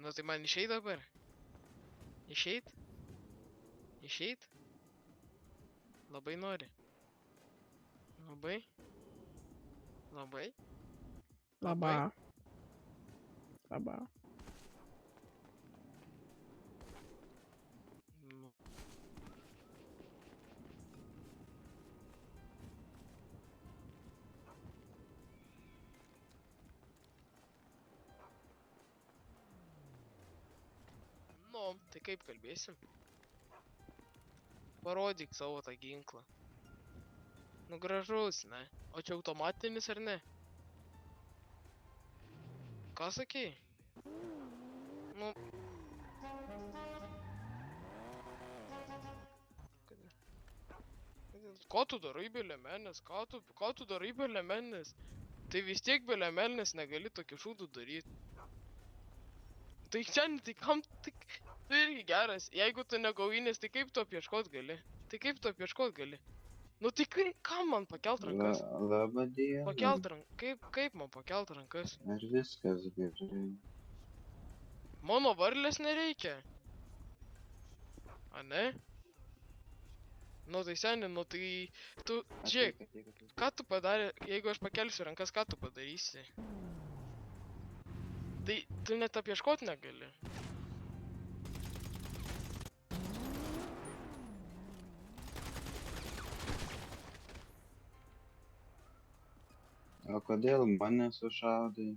Nu tai man išeit dabar? Išeit? Išeit? Labai nori. Labai? Labai? Laba. Laba. Nu. Nu, tai kaip kalbėsim? Parodyk savo tą ginklą. Nu gražus, ne? O čia automatinis ar ne? Ką sakei? Nu. Ką tu darai be liemenės? Ką tu darai be liemenės? Tai vis tiek be liemenės negali tokių šūdų daryti. Tai čia, tai kam, tai tu irgi geras. Jeigu tu negauvinės, tai kaip tu apieškot gali? Tai kaip tu apieškot gali? Nu tai kam man pakelt rankas? Labą dieną. Pakelt rankas. Kaip man pakelt rankas? Ar viskas gerai? Mano varlės nereikia. A ne? Nu tai seni, nu tai tu, žiūrėk, ką tu padarė, jeigu aš pakelsiu rankas, ką tu padarysi? Tai tu net apieškot negali. O kodėl mane sušaudai?